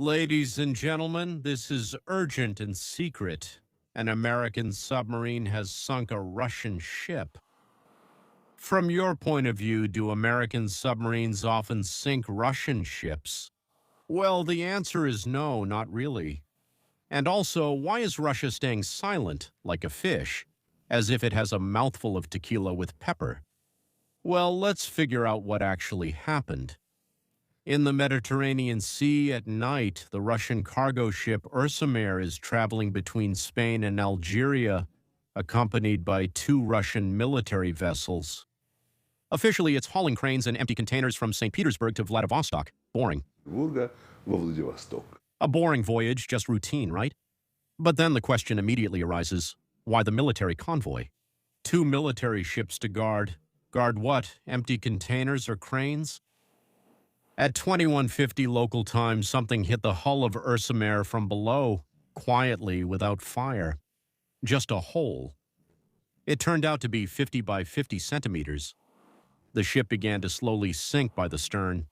Ladies and gentlemen, this is urgent and secret. An American submarine has sunk a Russian ship. From your point of view, do American submarines often sink Russian ships? Well, the answer is no, not really. And also, why is Russia staying silent, like a fish, as if it has a mouthful of tequila with pepper? Well, let's figure out what actually happened. In the Mediterranean Sea at night, the Russian cargo ship Ursa is traveling between Spain and Algeria, accompanied by two Russian military vessels. Officially, it's hauling cranes and empty containers from St. Petersburg to Vladivostok. Boring. A boring voyage, just routine, right? But then the question immediately arises, why the military convoy? Two military ships to guard. Guard what? Empty containers or cranes? At 21:50 local time, something hit the hull of Ursa from below, quietly, without fire. Just a hole. It turned out to be 50 by 50 centimeters. The ship began to slowly sink by the stern.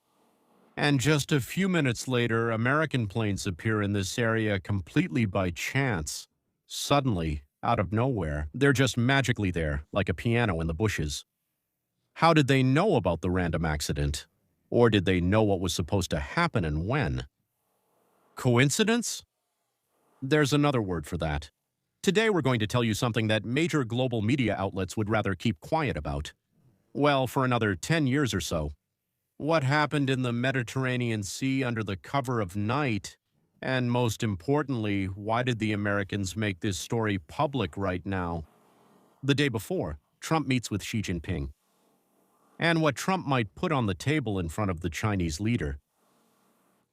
And just a few minutes later, American planes appear in this area completely by chance. Suddenly, out of nowhere, they're just magically there, like a piano in the bushes. How did they know about the random accident? Or did they know what was supposed to happen and when? Coincidence? There's another word for that. Today we're going to tell you something that major global media outlets would rather keep quiet about. Well, for another 10 years or so. What happened in the Mediterranean Sea under the cover of night? And most importantly, why did the Americans make this story public right now? The day before, Trump meets with Xi Jinping. And what Trump might put on the table in front of the Chinese leader.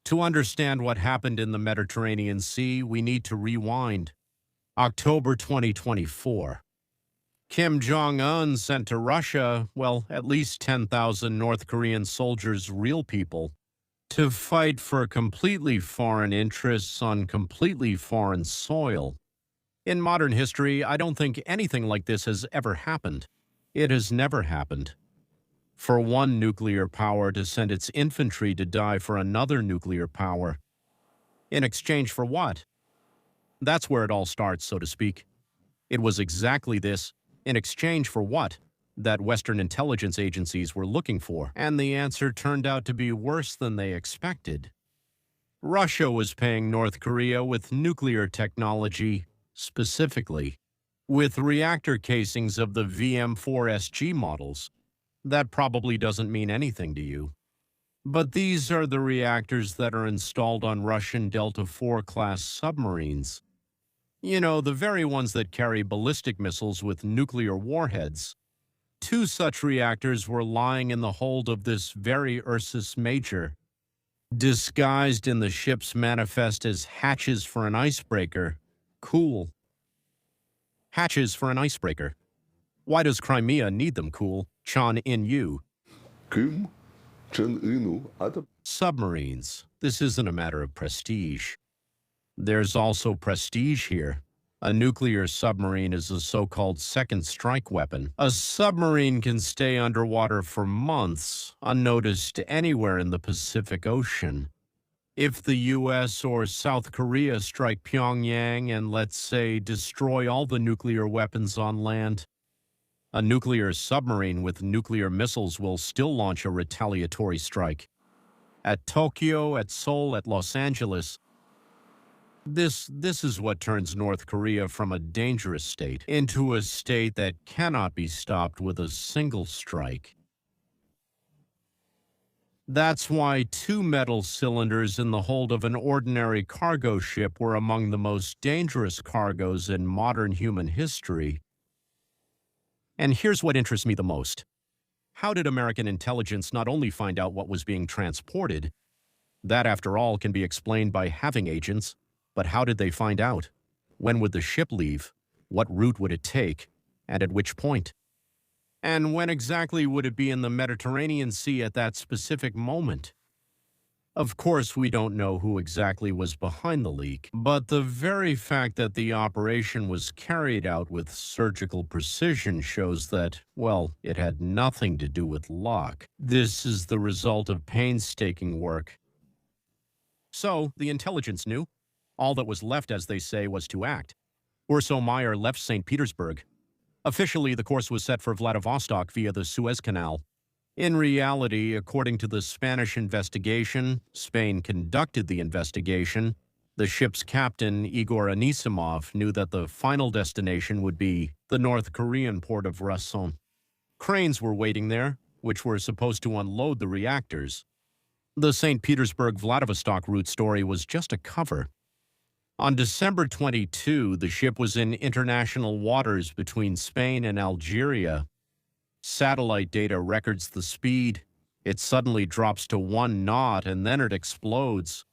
To understand what happened in the Mediterranean Sea, we need to rewind. October 2024. Kim Jong-un sent to Russia, well, at least 10,000 North Korean soldiers, real people, to fight for completely foreign interests on completely foreign soil. In modern history, I don't think anything like this has ever happened. It has never happened. For one nuclear power to send its infantry to die for another nuclear power. In exchange for what? That's where it all starts, so to speak. It was exactly this, in exchange for what, that Western intelligence agencies were looking for, and the answer turned out to be worse than they expected. Russia was paying North Korea with nuclear technology, specifically, with reactor casings of the VM-4SG models. That probably doesn't mean anything to you. But these are the reactors that are installed on Russian Delta IV class submarines. You know, the very ones that carry ballistic missiles with nuclear warheads. Two such reactors were lying in the hold of this very Ursa Major, disguised in the ship's manifest as hatches for an icebreaker. Cool. Hatches for an icebreaker. Why does Crimea need them, cool? Chan In-yu. Submarines. This isn't a matter of prestige. There's also prestige here. A nuclear submarine is a so-called second strike weapon. A submarine can stay underwater for months, unnoticed anywhere in the Pacific Ocean. If the US or South Korea strike Pyongyang and, let's say, destroy all the nuclear weapons on land, a nuclear submarine with nuclear missiles will still launch a retaliatory strike. At Tokyo, at Seoul, at Los Angeles. This is what turns North Korea from a dangerous state into a state that cannot be stopped with a single strike. That's why two metal cylinders in the hold of an ordinary cargo ship were among the most dangerous cargoes in modern human history. And here's what interests me the most. How did American intelligence not only find out what was being transported? That, after all, can be explained by having agents. But how did they find out? When would the ship leave? What route would it take? And at which point? And when exactly would it be in the Mediterranean Sea at that specific moment? Of course, we don't know who exactly was behind the leak, but the very fact that the operation was carried out with surgical precision shows that, well, it had nothing to do with luck. This is the result of painstaking work. So the intelligence knew. All that was left, as they say, was to act. Ursa left St. Petersburg. Officially, the course was set for Vladivostok via the Suez Canal. In reality, according to the Spanish investigation, Spain conducted the investigation. The ship's captain, Igor Anisimov, knew that the final destination would be the North Korean port of Rason. Cranes were waiting there, which were supposed to unload the reactors. The St. Petersburg-Vladivostok route story was just a cover. On December 22, the ship was in international waters between Spain and Algeria. Satellite data records the speed. It suddenly drops to 1 knot and then it explodes.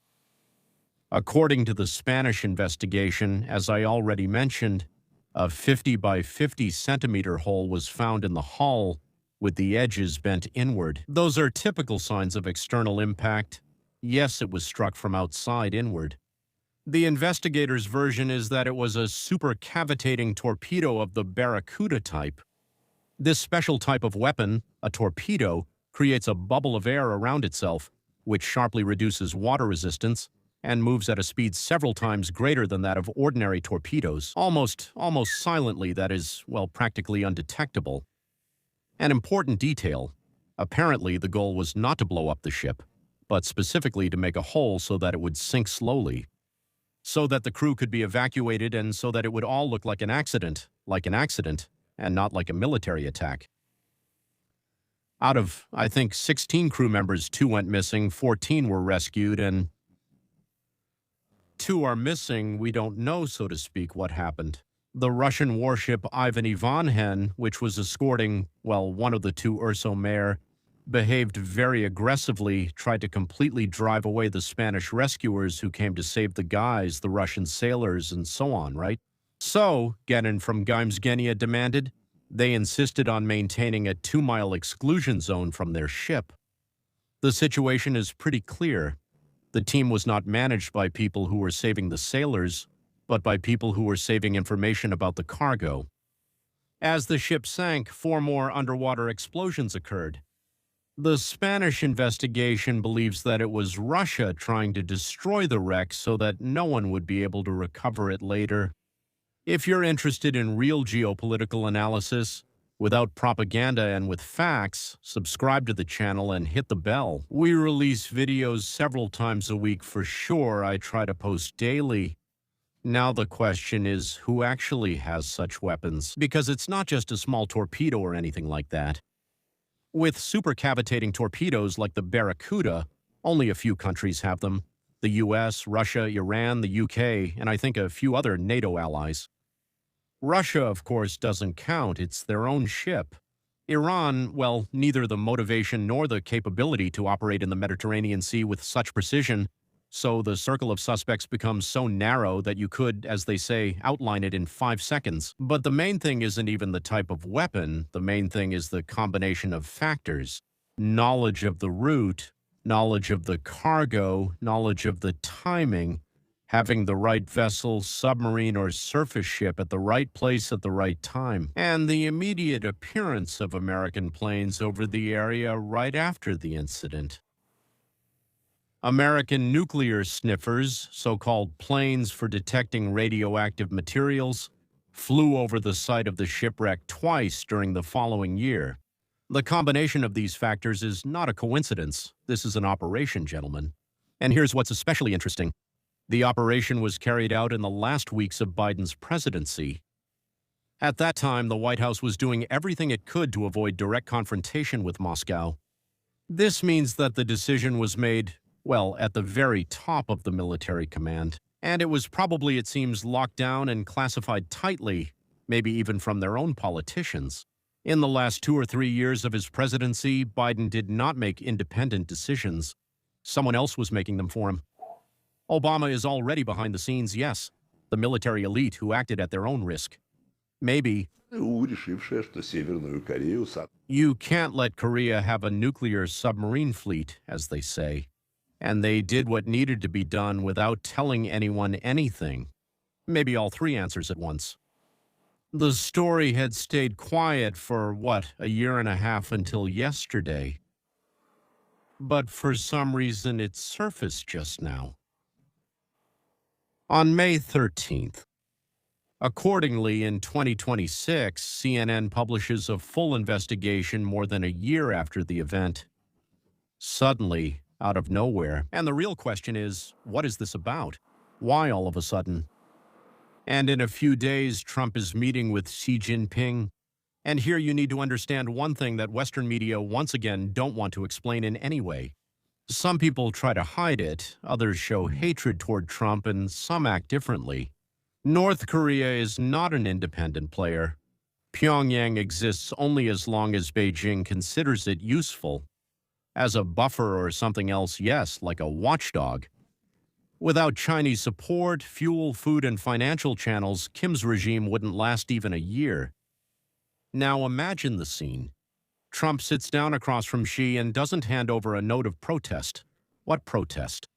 According to the Spanish investigation, as I already mentioned, a 50 by 50 centimeter hole was found in the hull, with the edges bent inward. Those are typical signs of external impact. Yes, it was struck from outside inward. The investigators' version is that it was a supercavitating torpedo of the Barracuda type. This special type of weapon, a torpedo, creates a bubble of air around itself, which sharply reduces water resistance and moves at a speed several times greater than that of ordinary torpedoes, almost silently, that is, well, practically undetectable. An important detail: apparently the goal was not to blow up the ship, but specifically to make a hole so that it would sink slowly, so that the crew could be evacuated and so that it would all look like an accident, and not like a military attack. Out of, I think, 16 crew members, 2 went missing, 14 were rescued, and 2 are missing. We don't know, so to speak, what happened. The Russian warship Ivan Ivanhen, which was escorting, well, one of the 2 Ursa, behaved very aggressively, tried to completely drive away the Spanish rescuers who came to save the guys, the Russian sailors, and so on, right? So, Genin from Gimesgenia demanded, they insisted on maintaining a 2-mile exclusion zone from their ship. The situation is pretty clear. The team was not managed by people who were saving the sailors, but by people who were saving information about the cargo. As the ship sank, 4 more underwater explosions occurred. The Spanish investigation believes that it was Russia trying to destroy the wreck so that no one would be able to recover it later. If you're interested in real geopolitical analysis, without propaganda and with facts, subscribe to the channel and hit the bell. We release videos several times a week for sure. I try to post daily. Now the question is, who actually has such weapons? Because it's not just a small torpedo or anything like that. With supercavitating torpedoes like the Barracuda, only a few countries have them. The US, Russia, Iran, the UK, and I think a few other NATO allies. Russia, of course, doesn't count. It's their own ship. Iran, well, neither the motivation nor the capability to operate in the Mediterranean Sea with such precision, so the circle of suspects becomes so narrow that you could, as they say, outline it in 5 seconds. But the main thing isn't even the type of weapon. The main thing is the combination of factors: knowledge of the route, knowledge of the cargo, knowledge of the timing, having the right vessel, submarine, or surface ship at the right place at the right time, and the immediate appearance of American planes over the area right after the incident. American nuclear sniffers, so-called planes for detecting radioactive materials, flew over the site of the shipwreck twice during the following year. The combination of these factors is not a coincidence. This is an operation, gentlemen. And here's what's especially interesting. The operation was carried out in the last weeks of Biden's presidency. At that time, the White House was doing everything it could to avoid direct confrontation with Moscow. This means that the decision was made, well, at the very top of the military command. And it was probably, it seems, locked down and classified tightly, maybe even from their own politicians. In the last 2 or 3 years of his presidency, Biden did not make independent decisions. Someone else was making them for him. Obama is already behind the scenes, yes, the military elite who acted at their own risk. Maybe you can't let Korea have a nuclear submarine fleet, as they say. And they did what needed to be done without telling anyone anything. Maybe all 3 answers at once. The story had stayed quiet for, what, a year and a half until yesterday. But for some reason it surfaced just now. On May 13th, accordingly, in 2026, CNN publishes a full investigation more than a year after the event. Suddenly, out of nowhere. And the real question is, what is this about? Why all of a sudden? And in a few days, Trump is meeting with Xi Jinping. And here you need to understand one thing that Western media once again don't want to explain in any way. Some people try to hide it, others show hatred toward Trump, and some act differently. North Korea is not an independent player. Pyongyang exists only as long as Beijing considers it useful. As a buffer or something else, yes, like a watchdog. Without Chinese support, fuel, food, and financial channels, Kim's regime wouldn't last even a year. Now imagine the scene. Trump sits down across from Xi and doesn't hand over a note of protest. What protest?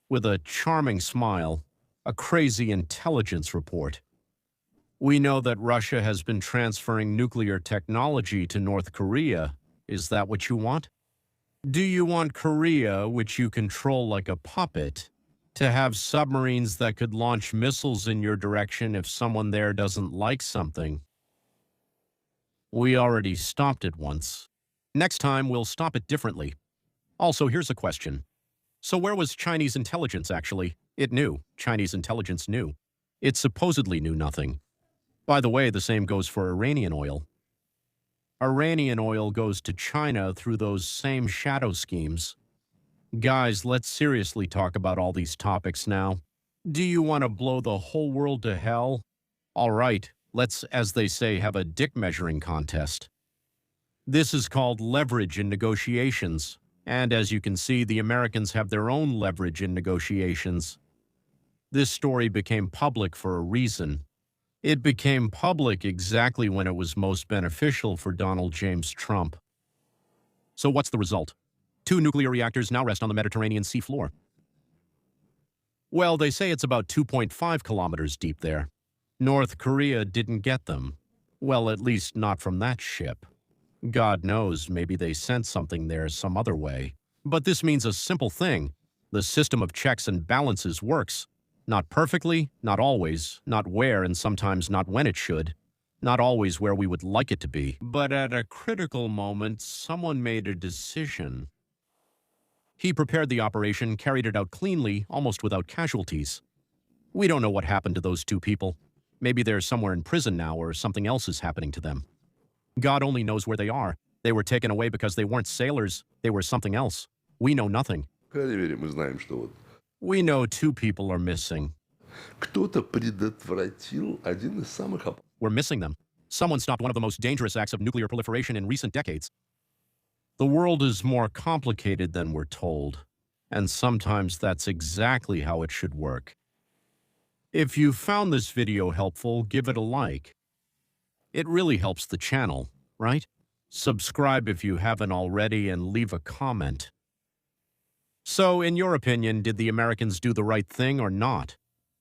With a charming smile, a crazy intelligence report. We know that Russia has been transferring nuclear technology to North Korea. Is that what you want? Do you want Korea, which you control like a puppet, to have submarines that could launch missiles in your direction if someone there doesn't like something? We already stopped it once. Next time, we'll stop it differently. Also, here's a question. So where was Chinese intelligence, actually? It knew. Chinese intelligence knew. It supposedly knew nothing. By the way, the same goes for Iranian oil. Iranian oil goes to China through those same shadow schemes. Guys, let's seriously talk about all these topics now. Do you want to blow the whole world to hell? All right, let's, as they say, have a dick measuring contest. This is called leverage in negotiations. And as you can see, the Americans have their own leverage in negotiations. This story became public for a reason. It became public exactly when it was most beneficial for Donald James Trump. So what's the result? 2 nuclear reactors now rest on the Mediterranean Sea floor. Well, they say it's about 2.5 kilometers deep there. North Korea didn't get them. Well, at least not from that ship. God knows, maybe they sent something there some other way. But this means a simple thing. The system of checks and balances works. Not perfectly, not always, not where and sometimes not when it should. Not always where we would like it to be. But at a critical moment, someone made a decision. He prepared the operation, carried it out cleanly, almost without casualties. We don't know what happened to those 2 people. Maybe they're somewhere in prison now or something else is happening to them. God only knows where they are. They were taken away because they weren't sailors. They were something else. We know nothing. We know 2 people are missing. We're missing them. Someone stopped one of the most dangerous acts of nuclear proliferation in recent decades. The world is more complicated than we're told, and sometimes that's exactly how it should work. If you found this video helpful, give it a like. It really helps the channel, right? Subscribe if you haven't already and leave a comment. So, in your opinion, did the Americans do the right thing or not?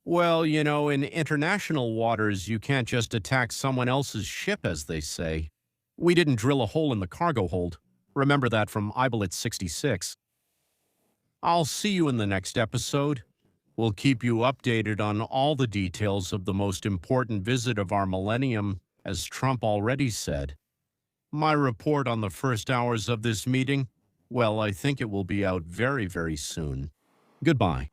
Well, you know, in international waters, you can't just attack someone else's ship, as they say. We didn't drill a hole in the cargo hold. Remember that from Ibelitz 66. I'll see you in the next episode. We'll keep you updated on all the details of the most important visit of our millennium, as Trump already said. My report on the first hours of this meeting, well, I think it will be out very, very soon. Goodbye.